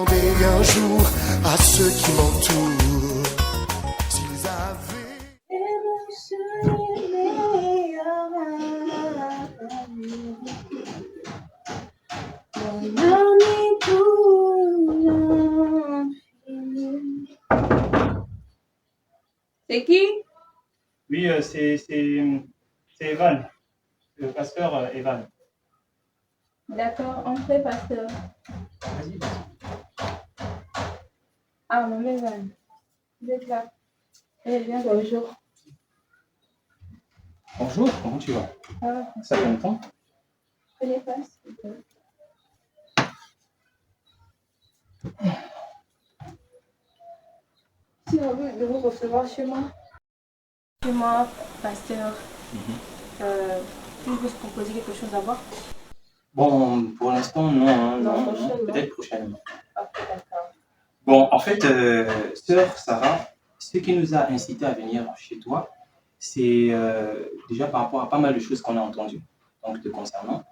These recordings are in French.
demander un jour à ceux qui m'entourent s'ils avaient... C'est qui? Oui, c'est Evan, le pasteur Evan. D'accord, entrez, pasteur. Vas-y. Ah, maman Evan, vous êtes là. Eh bien, bonjour. Bonjour, comment tu vas? Ah, Ça fait longtemps? prenez place. Si on veut de vous recevoir chez moi. Chez moi, pasteur, puis-je vous proposer quelque chose à boire? Bon, pour l'instant, non, hein, Non, non, prochainement. peut-être prochainement. Ok, d'accord. Bon, en fait, sœur Sarah, ce qui nous a incité à venir chez toi, c'est déjà par rapport à pas mal de choses qu'on a entendues, donc te concernant.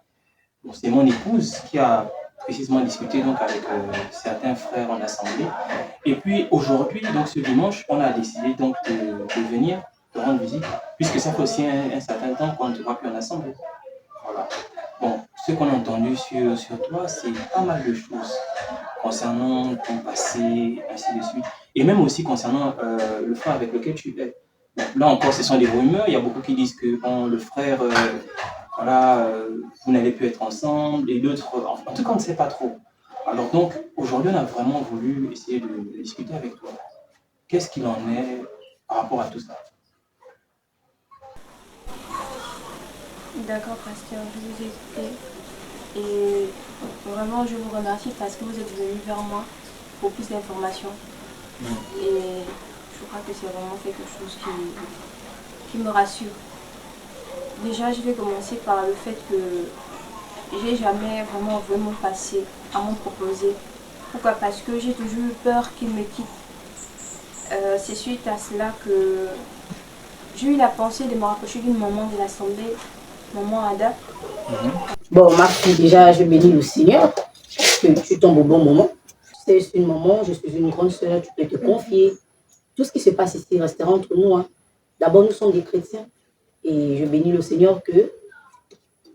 Bon, c'est mon épouse qui a précisément discuté donc avec certains frères en assemblée. Et puis aujourd'hui, donc ce dimanche, on a décidé donc de venir te rendre visite, puisque ça fait aussi un certain temps qu'on ne te voit plus en assemblée. Voilà. Bon, ce qu'on a entendu sur toi, c'est pas mal de choses concernant ton passé, ainsi de suite. Et même aussi concernant le frère avec lequel tu es. Là encore, ce sont des rumeurs. Il y a beaucoup qui disent que bon, le frère, voilà, vous n'allez plus être ensemble. Et d'autres, en tout cas, on ne sait pas trop. Alors donc, aujourd'hui, on a vraiment voulu essayer de discuter avec toi. Qu'est-ce qu'il en est par rapport à tout ça? D'accord, pasteur, je vous ai écouté. Et vraiment, je vous remercie parce que vous êtes venu vers moi pour plus d'informations. Et je crois que c'est vraiment quelque chose qui me rassure. Déjà, je vais commencer par le fait que j'ai jamais vraiment vu mon passé à m'en proposer. Pourquoi? Parce que j'ai toujours eu peur qu'il me quitte. C'est suite à cela que j'ai eu la pensée de me rapprocher d'une maman de l'Assemblée, maman Ada. Bon, ma fille, déjà, je bénis le Seigneur que tu tombes au bon moment. C'est une maman, je suis une grande sœur, tu peux te confier. Tout ce qui se passe ici restera entre nous. Hein. D'abord, nous sommes des chrétiens. Et je bénis le Seigneur que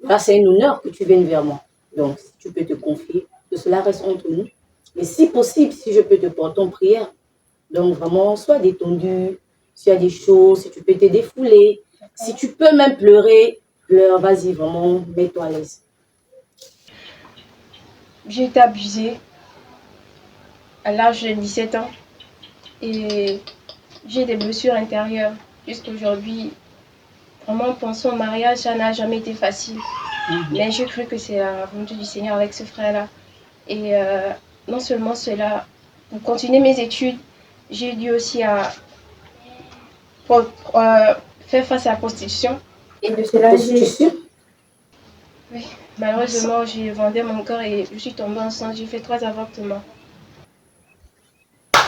là, c'est un honneur que tu viennes vers moi. Donc, si tu peux te confier, que cela reste entre nous. Mais si possible, si je peux te porter en prière, donc vraiment, sois détendu. S'il y a des choses, si tu peux te défouler, si tu peux même pleurer, pleure, vas-y, vraiment, mets-toi à l'aise. J'ai été abusée à l'âge de 17 ans et j'ai des blessures intérieures. Jusqu'à aujourd'hui, vraiment, penser au mariage, ça n'a jamais été facile. Mais j'ai cru que c'est la volonté du Seigneur avec ce frère-là. Et non seulement cela, pour continuer mes études, j'ai dû aussi faire face à la prostitution. Et de cela, oui, malheureusement, j'ai vendu mon corps et je suis tombée enceinte. J'ai fait 3 avortements. Le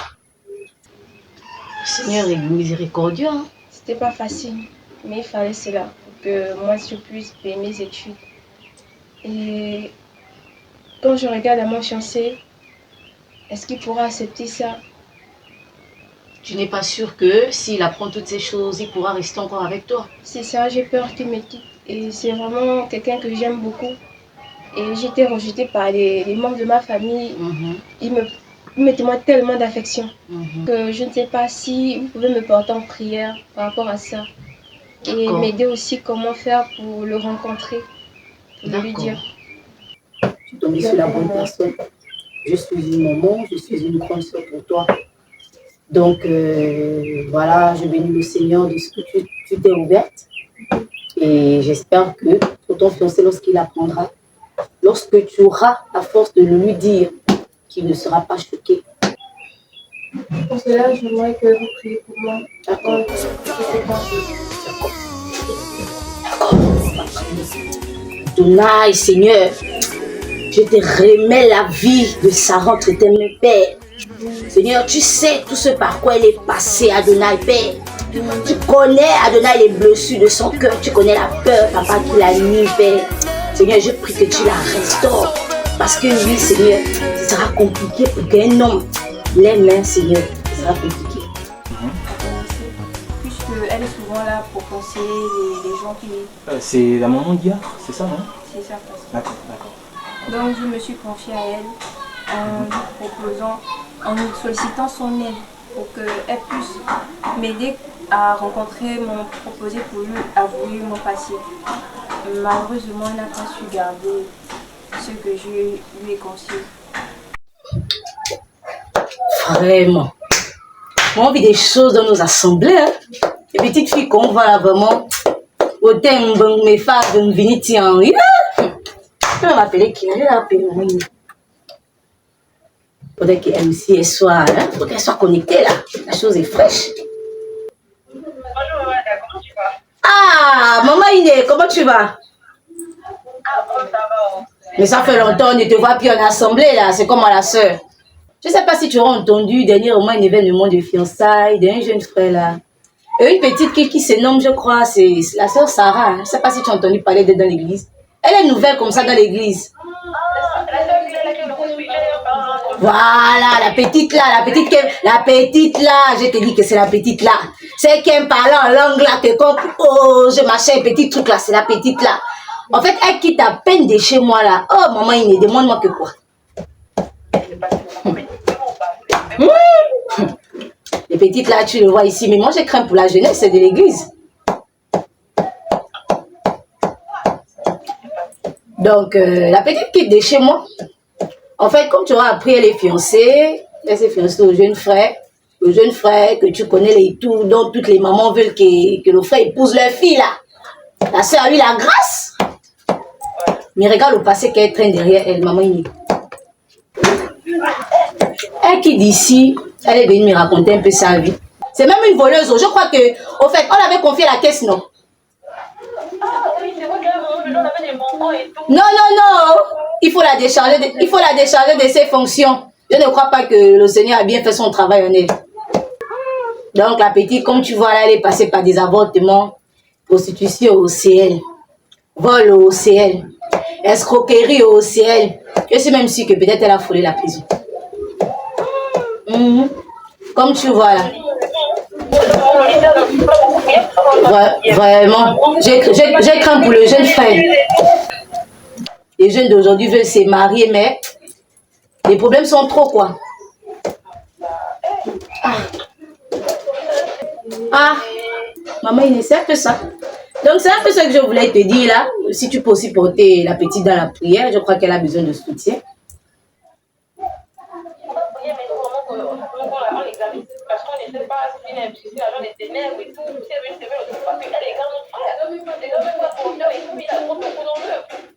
Seigneur est miséricordieux. Hein? C'était pas facile, mais il fallait cela pour que moi je puisse payer mes études. Et quand je regarde à mon fiancé, est-ce qu'il pourra accepter ça? Tu n'es pas sûr que s'il apprend toutes ces choses, il pourra rester encore avec toi? C'est ça, j'ai peur qu'il me quitte. Et c'est vraiment quelqu'un que j'aime beaucoup. Et j'ai été rejetée par les membres de ma famille. Ils me témoignent tellement d'affection que je ne sais pas si vous pouvez me porter en prière par rapport à ça. Et m'aider aussi comment faire pour le rencontrer, pour lui dire. Tu tombes sur la bonne personne. Je suis une maman, je suis une grande soeur pour toi. Donc voilà, je bénis le Seigneur de ce que tu t'es ouverte. Et j'espère que pour ton fiancé, lorsqu'il apprendra, lorsque tu auras la force de le lui dire, qu'il ne sera pas choqué. Pour cela, j'aimerais que vous priez pour moi. D'accord. Adonai, Seigneur, je te remets la vie de Sarah entre tes mains, Père. Seigneur, tu sais tout ce par quoi elle est passée, Adonai, Père. Tu connais, Adonai, les blessures de son cœur. Tu connais la peur, papa, qui l'a nuit, Père. Seigneur, je prie que tu la restaures. Parce que oui, Seigneur, ce sera compliqué pour qu'un homme l'aime, Seigneur. Ce sera compliqué. Puisqu'elle est souvent là pour conseiller les gens qui... C'est la maman d'hier, c'est ça, non? C'est ça, parce que... D'accord, d'accord. Donc je me suis confiée à elle en lui proposant, en lui sollicitant son aide pour qu'elle puisse m'aider à rencontrer mon proposé pour lui avouer mon passé. Malheureusement, elle n'a pas su garder ce que je lui ai confié. Vraiment. On vit des choses dans nos assemblées. Hein. Les petites filles qu'on voit là vraiment. Autant mes femmes de venir tiens. Je vais m'appeler qui? Je vais l'appeler. Il faudrait qu'elle aussi soit, hein? Faut qu'elle soit connectée là. La chose est fraîche. Bonjour, comment tu vas? Ah, maman Iné, comment tu vas? Ah, bon, ça va. Mais ça fait longtemps, on ne te voit plus en assemblée là. C'est comme à la sœur. Je ne sais pas si tu auras entendu dernièrement un événement de fiançailles d'un jeune frère là. Et une petite qui se nomme, je crois, c'est la sœur Sarah. Je ne sais pas si tu as entendu parler d'elle dans l'église. Elle est nouvelle comme ça dans l'église. Voilà, la petite là, je te dis que c'est la petite là. C'est qui aime parler en langue là, que comme, oh, je machin, petit truc là, c'est la petite là. En fait, elle quitte à peine de chez moi là. Oh, maman, il ne demande-moi que quoi. Les petites là, tu le vois ici, mais moi je crains pour la jeunesse de l'église. Donc, la petite quitte de chez moi. En fait, comme tu auras appris, elle est fiancée. Elle s'est fiancée au jeune frère. Le jeune frère que tu connais les tout, dont toutes les mamans veulent que le frère épouse leur fille là. La soeur a eu la grâce. Mais regarde le passé qu'elle traîne derrière elle, maman Ini. Elle qui d'ici, elle est venue me raconter un peu sa vie. C'est même une voleuse. Je crois que, au fait, on avait confié la caisse, non? Ah oui, c'est vrai qu'on avait des bonbons et tout. Non. Il faut la décharger de ses fonctions. Je ne crois pas que le Seigneur a bien fait son travail en elle. Donc la petite, comme tu vois là, elle est passée par des avortements, prostitution au CL, vol au CL, escroquerie au CL. Je suis même sûre que peut-être elle a frôlé la prison. Comme tu vois là. Vraiment, j'ai craint pour le jeune frère. Les jeunes d'aujourd'hui veulent se marier, mais les problèmes sont trop quoi. Maman, il est un peu ça. Donc c'est un peu ce que je voulais te dire là. Si tu peux aussi porter la petite dans la prière, je crois qu'elle a besoin de soutien.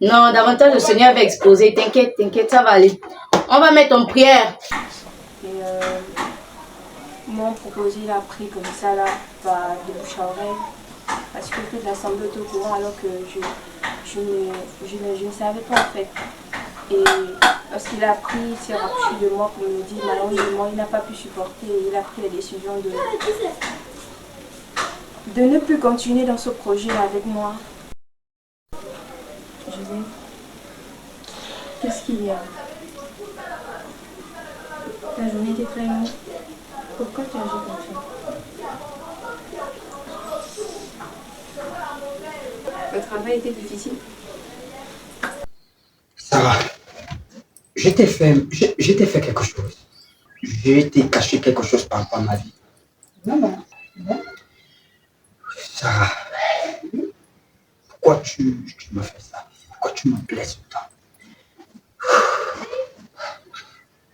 Non, davantage le Seigneur va exposer. T'inquiète, ça va aller. On va mettre en prière. Et m'ont proposé la prix comme ça là, de bouche à oreille. Parce que toute l'assemblée était au courant alors que je ne savais pas en fait. Et lorsqu'il a pris, il s'est rapproché de moi pour me dire malheureusement il n'a pas pu supporter et il a pris la décision de ne plus continuer dans ce projet avec moi. José, qu'est-ce qu'il y a? La journée était très longue. Pourquoi tu as agi comme ça? Le travail était difficile. Sarah, je t'ai fait quelque chose. Je t'ai caché quelque chose par rapport à ma vie. Non. Sarah, pourquoi tu me fais ça? Pourquoi tu me blesses autant?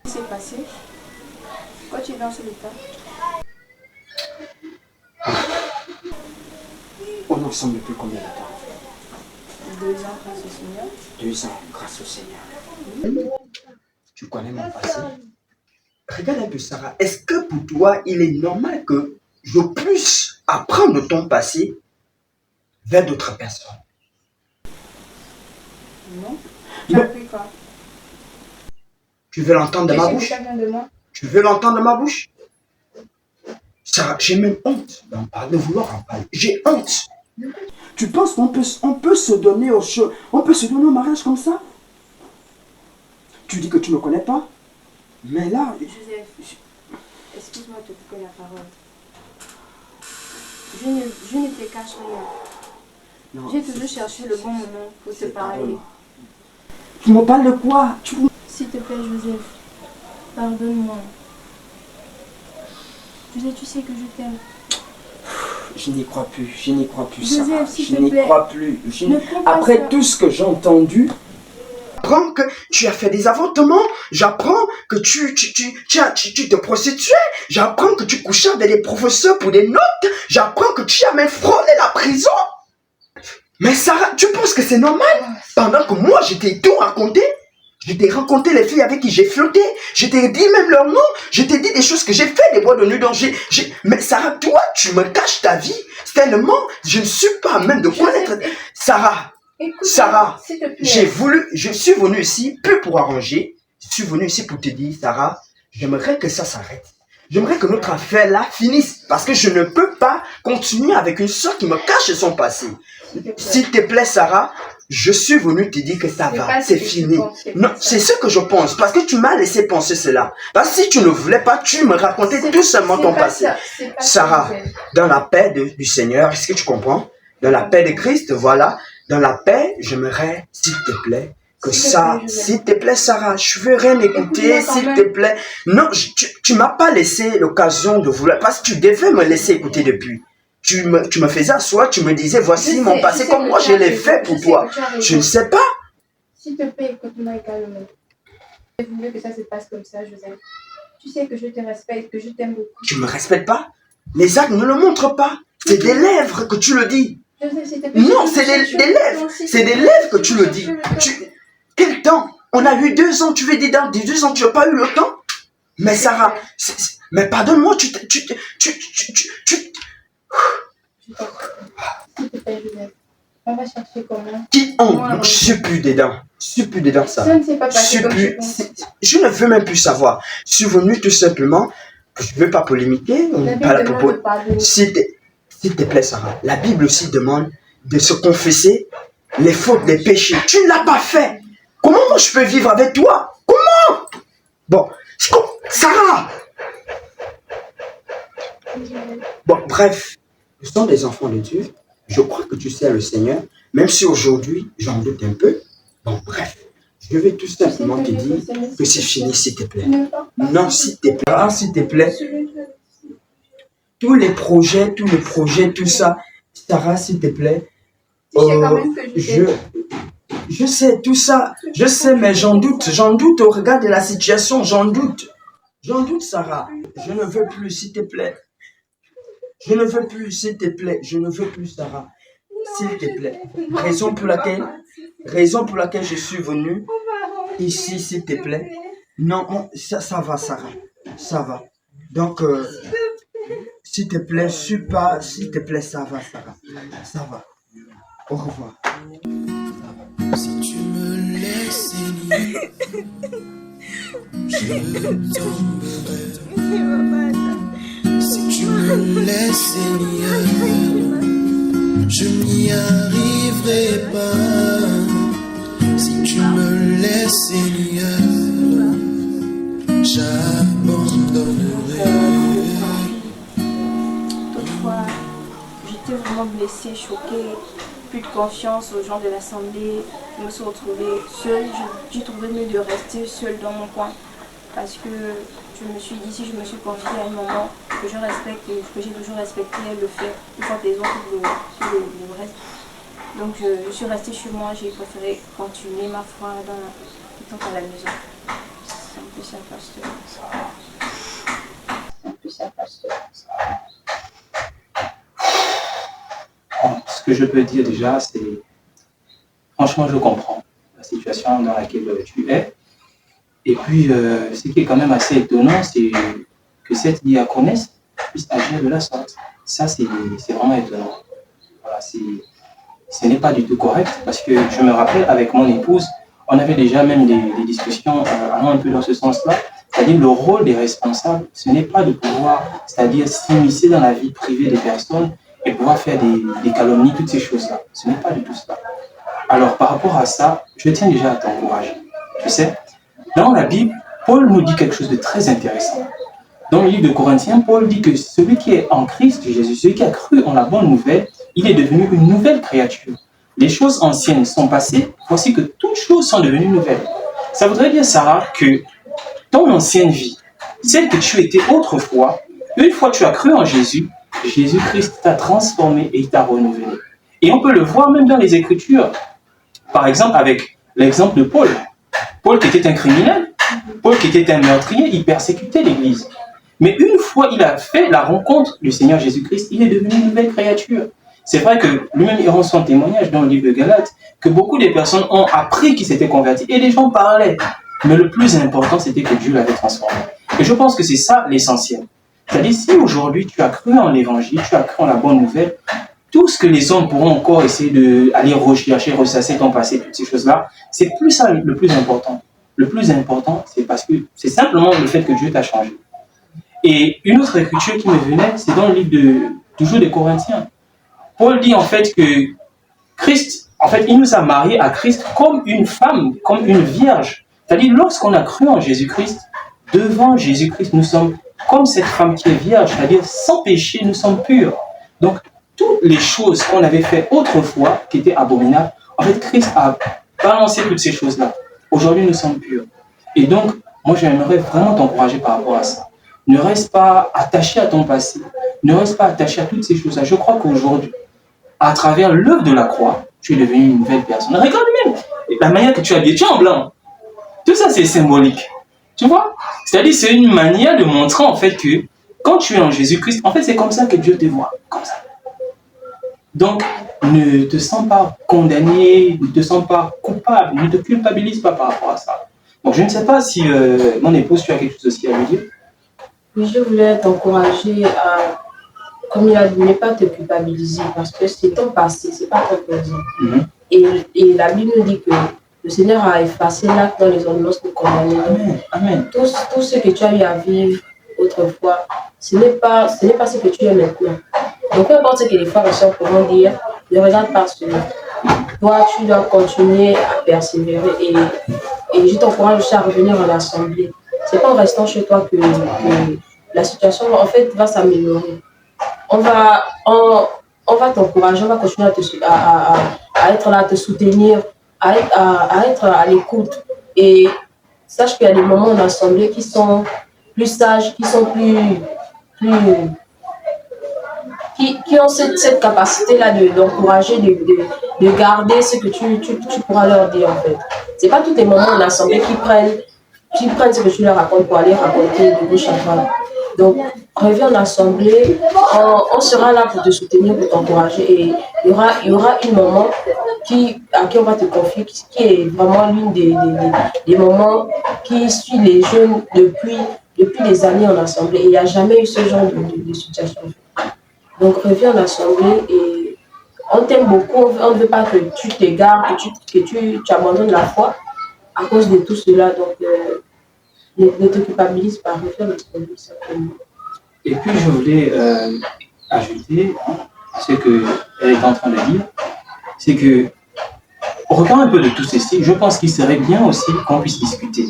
Qu'est-ce qui s'est passé? Pourquoi tu es dans ce état? On est ensemble depuis combien de temps? 2 ans grâce au Seigneur. 2 ans grâce au Seigneur. Tu connais mon passé? Regarde un peu Sarah, est-ce que pour toi il est normal que je puisse apprendre ton passé vers d'autres personnes? Non. Tu as appris quoi? Tu veux l'entendre de ma Qu'est-ce que bouche? ça vient de moi? Tu veux l'entendre de ma bouche? Sarah, j'ai même honte d'en parler, de vouloir en parler. J'ai honte. Tu penses qu'on peut se donner au mariage comme ça? Tu dis que tu ne me connais pas. Mais là, Joseph, excuse-moi de te couper la parole. Je ne te cache rien. non, J'ai toujours cherché le bon moment pour te parler. tu me parles de quoi? S'il te plaît, Joseph, pardonne-moi. Joseph, tu sais que je t'aime. Je n'y crois plus, Joseph, Sarah. s'il Je te n'y plaît. crois plus. Ne prends pas Après ça. tout ce que j'ai entendu, j'apprends que tu as fait des avortements, j'apprends que tu te prostituais, j'apprends que tu couchais avec des professeurs pour des notes, j'apprends que tu as même frôlé la prison. Mais Sarah, tu penses que c'est normal? Pendant que moi, je t'ai tout raconté, je t'ai raconté les filles avec qui j'ai flotté, je t'ai dit même leur nom, je t'ai dit des choses que j'ai fait, des bois de nuit dont Mais Sarah, toi, tu me caches ta vie, tellement, je ne suis pas à même de connaître. Sarah, Écoute, Sarah, s'il te plaît. je suis venu ici, plus pour arranger, je suis venu ici pour te dire, Sarah, j'aimerais que ça s'arrête. J'aimerais que notre affaire là finisse, parce que je ne peux pas continuer avec une soeur qui me cache son passé. S'il te plaît, Sarah, je suis venu te dire que ça va, c'est fini. Non, c'est ce que je pense, parce que tu m'as laissé penser cela. Parce que si tu ne voulais pas, tu me racontais tout seulement ton passé. Sarah, dans la paix du Seigneur, est-ce que tu comprends? Dans la paix de Christ, voilà. Dans la paix, j'aimerais, s'il te plaît, que ça, s'il te plaît, Sarah, je veux rien écouter, s'il te plaît. Non, tu m'as pas laissé l'occasion de vouloir, parce que tu devais me laisser écouter depuis. Tu me faisais asseoir, tu me disais, voici mon passé, comme moi je l'ai fait pour toi. Je ne sais pas. S'il te plaît, écoute-moi également. Je voulais que ça se passe comme ça, Joseph. Tu sais que je te respecte, que je t'aime beaucoup. Tu me respectes pas? Les actes ne le montrent pas. C'est des lèvres que tu le dis. Joseph, s'il te plaît. Non, c'est des lèvres. C'est des lèvres que tu le dis. Quel temps? On a eu 2 ans, tu veux dire dans 2 ans, tu n'as pas eu le temps? Mais Sarah, mais pardonne-moi, Je t'en prie. S'il te plaît, Joseph. On va chercher comment. qui ont? Non, je suis plus dedans. Je suis plus dedans, ça. Ça ne s'est pas Je passé suis comme je plus. pense. Je ne veux même plus savoir. Je suis venu tout simplement. Je ne veux pas polémiquer. La Bible Pas la demande propos. de pardonner. S'il te plaît, Sarah, la Bible aussi demande de se confesser les fautes, les péchés. Tu ne l'as pas fait. Comment moi je peux vivre avec toi? Comment? Bon, Sarah. Bon, bref, nous sommes des enfants de Dieu. Je crois que tu sais le Seigneur, même si aujourd'hui j'en doute un peu. Bon, bref, je vais tout simplement te dire que c'est fini, s'il te plaît. Non, s'il te plaît. Ah, s'il te plaît. Tous les projets, tout ça. Sarah, s'il te plaît. Tu sais quand même que Je sais tout ça. Je sais, mais j'en doute au regard de la situation, j'en doute. J'en doute, Sarah. Je ne veux plus, s'il te plaît. Je ne veux plus, s'il te plaît. Je ne veux plus, Sarah. S'il te plaît. Raison pour laquelle je suis venu ici, s'il te plaît. Non, ça va, Sarah. Ça va. Donc, s'il te plaît, s'il te plaît, ça va, Sarah. Ça va. Au revoir. Si tu me laisses Seigneur, je tomberai. Si tu me laisses Seigneur, je n'y arriverai pas. Si tu me laisses Seigneur, j'abandonnerai. Toutefois, j'étais vraiment blessée, choquée, plus de confiance aux gens de l'Assemblée. Je me suis retrouvée seule. J'ai trouvé mieux de rester seule dans mon coin. Parce que je me suis dit, si je me suis confiée à un moment que je respecte et que j'ai toujours respecté, elle le fait. Une fois que les autres le restent. Donc je suis restée chez moi. J'ai préféré continuer ma foi étant à la maison. C'est un peu ça, pasteur. C'est un peu ça, pasteur. Bon, ce que je peux dire déjà, c'est franchement, je comprends la situation dans laquelle tu es. Et puis, ce qui est quand même assez étonnant, c'est que cette diaconesse puisse agir de la sorte. Ça, c'est vraiment étonnant. Voilà, ce n'est pas du tout correct parce que je me rappelle, avec mon épouse, on avait déjà même des discussions allant un peu dans ce sens-là. C'est-à-dire le rôle des responsables, ce n'est pas de pouvoir, c'est-à-dire s'immiscer dans la vie privée des personnes et pouvoir faire des calomnies, toutes ces choses-là. Ce n'est pas du tout cela. Alors, par rapport à ça, je tiens déjà à t'encourager. Tu sais, Dans la Bible, Paul nous dit quelque chose de très intéressant. Dans le livre de Corinthiens, Paul dit que celui qui est en Christ Jésus, celui qui a cru en la bonne nouvelle, il est devenu une nouvelle créature. Les choses anciennes sont passées, voici que toutes choses sont devenues nouvelles. Ça voudrait dire, Sarah, que ton ancienne vie, celle que tu étais autrefois, une fois que tu as cru en Jésus, Jésus-Christ t'a transformé et il t'a renouvelé. Et on peut le voir même dans les Écritures. Par exemple, avec l'exemple de Paul. Paul qui était un criminel, Paul qui était un meurtrier, il persécutait l'Église. Mais une fois il a fait la rencontre du Seigneur Jésus-Christ, il est devenu une nouvelle créature. C'est vrai que lui-même il rend son témoignage dans le livre de Galates, que beaucoup de personnes ont appris qu'il s'était converti et les gens parlaient. Mais le plus important, c'était que Dieu l'avait transformé. Et je pense que c'est ça l'essentiel. C'est-à-dire, si aujourd'hui tu as cru en l'évangile, tu as cru en la bonne nouvelle, tout ce que les hommes pourront encore essayer d'aller rechercher, ressasser ton passé, toutes ces choses-là, c'est plus ça le plus important. Le plus important, c'est parce que c'est simplement le fait que Dieu t'a changé. Et une autre écriture qui me venait, c'est dans le livre toujours des Corinthiens. Paul dit en fait que Christ, en fait, il nous a mariés à Christ comme une femme, comme une vierge. C'est-à-dire, lorsqu'on a cru en Jésus-Christ, devant Jésus-Christ, nous sommes comme cette femme qui est vierge, c'est-à-dire sans péché, nous sommes purs. Donc, toutes les choses qu'on avait fait autrefois, qui étaient abominables, en fait, Christ a balancé toutes ces choses-là. Aujourd'hui, nous sommes purs. Et donc, moi, j'aimerais vraiment t'encourager par rapport à ça. Ne reste pas attaché à ton passé. Ne reste pas attaché à toutes ces choses-là. Je crois qu'aujourd'hui, à travers l'œuvre de la croix, tu es devenu une nouvelle personne. Regarde même la manière que tu es habillé. Tu es en blanc. Tout ça, c'est symbolique. Tu vois? C'est-à-dire, c'est une manière de montrer en fait que quand tu es en Jésus-Christ, en fait, c'est comme ça que Dieu te voit. Comme ça. Donc, ne te sens pas condamné, ne te sens pas coupable, ne te culpabilise pas par rapport à ça. Donc, je ne sais pas si mon épouse, tu as quelque chose aussi à lui dire. Oui, je voulais t'encourager à, comme il a dit, ne pas te culpabiliser parce que c'est ton passé, c'est pas ton présent. Et la Bible nous dit que le Seigneur a effacé l'acte dans les ordonnances de condamnation. Amen. Amen. Tout ce que tu as eu à vivre autrefois, ce n'est pas ce que tu es maintenant. Donc, peu importe ce que les frères et sœurs pourront dire, ne regarde pas cela. Toi, tu dois continuer à persévérer et je t'encourage aussi à revenir en assemblée. C'est pas en restant chez toi que la situation en fait va s'améliorer. On va t'encourager, on va continuer à être là, à te soutenir, à être à l'écoute. Et sache qu'il y a des moments en assemblée qui sont plus sages, qui sont qui ont cette capacité-là d'encourager, de garder ce que tu pourras leur dire en fait. C'est pas tous les moments en assemblée qui prennent ce que tu leur racontes pour aller raconter de gauche à droite. Donc, reviens en assemblée, on sera là pour te soutenir, pour t'encourager et il y aura un moment à qui on va te confier, qui est vraiment l'une des moments qui suit les jeunes depuis des années en assemblée. Et il n'y a jamais eu ce genre de situation. Donc, reviens en assemblée et on t'aime beaucoup, on ne veut pas que tu t'égares, que tu abandonnes la foi à cause de tout cela. Donc, ne te culpabilise pas, reviens en assemblée simplement. Et puis, je voulais ajouter ce qu'elle est en train de dire, c'est que, au regard un peu de tout ceci, je pense qu'il serait bien aussi qu'on puisse discuter,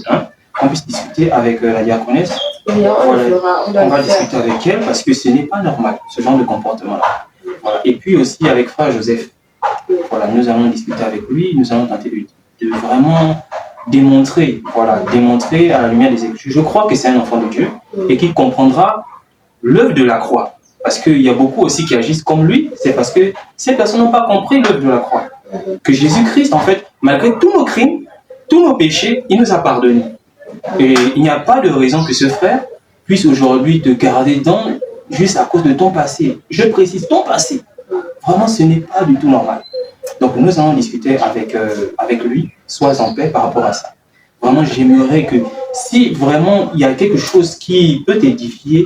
qu'on puisse discuter avec la diaconesse. Oui, on va discuter avec elle parce que ce n'est pas normal, ce genre de comportement-là. Voilà. Et puis aussi avec Frère Joseph, voilà, nous allons discuter avec lui, nous allons tenter de vraiment démontrer à la lumière des Écritures. Je crois que c'est un enfant de Dieu et qu'il comprendra l'œuvre de la croix. Parce qu'il y a beaucoup aussi qui agissent comme lui, c'est parce que ces personnes n'ont pas compris l'œuvre de la croix. Que Jésus-Christ, en fait, malgré tous nos crimes, tous nos péchés, il nous a pardonnés. Et il n'y a pas de raison que ce frère puisse aujourd'hui te garder juste à cause de ton passé. Je précise, ton passé. Vraiment, ce n'est pas du tout normal. Donc, nous allons discuter avec lui, sois en paix par rapport à ça. Vraiment, j'aimerais que si vraiment il y a quelque chose qui peut t'édifier,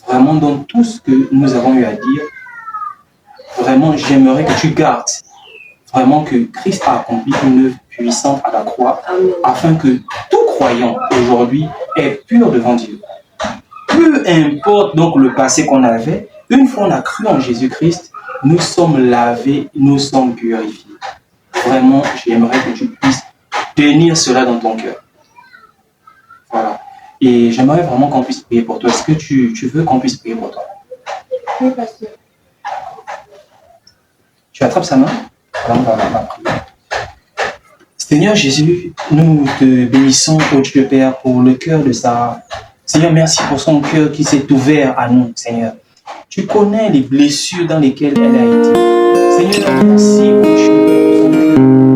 vraiment dans tout ce que nous avons eu à dire, vraiment, j'aimerais que tu gardes vraiment que Christ a accompli une œuvre puissante à la croix, afin que tout croyant aujourd'hui est pur devant Dieu. Peu importe donc le passé qu'on avait, une fois on a cru en Jésus-Christ, nous sommes lavés, nous sommes purifiés. Vraiment, j'aimerais que tu puisses tenir cela dans ton cœur. Voilà. Et j'aimerais vraiment qu'on puisse prier pour toi. Est-ce que tu veux qu'on puisse prier pour toi? Oui, pasteur. Tu attrapes sa main? Alors, on va prier. Seigneur Jésus, nous te bénissons, ô Dieu Père, pour le cœur de Sarah. Seigneur, merci pour son cœur qui s'est ouvert à nous, Seigneur. Tu connais les blessures dans lesquelles elle a été. Seigneur, merci, ô Dieu Père, pour son cœur.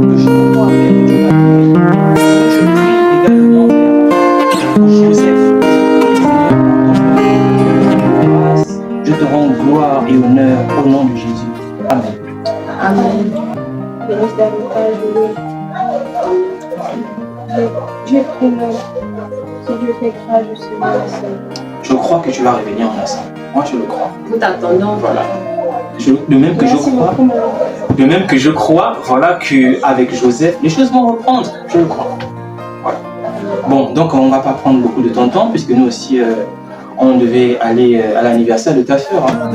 Que je crois, Père, que tu vas guérir. Seigneur, je prie également, Père, pour Joseph. Je te rends gloire et honneur au nom de Jésus. Amen. Amen. Bénisse davantage, oui. Dieu promets, si Dieu fait grâce, je serai la seule. Je crois que tu vas revenir en ensemble. Moi, je le crois. Nous t'attendons. Voilà. De même que Merci beaucoup, maman. de même que je crois, voilà, qu'avec Joseph, les choses vont reprendre. Je le crois. Voilà. Bon, donc on ne va pas prendre beaucoup de ton temps, puisque nous aussi, on devait aller à l'anniversaire de ta sœur. Hein.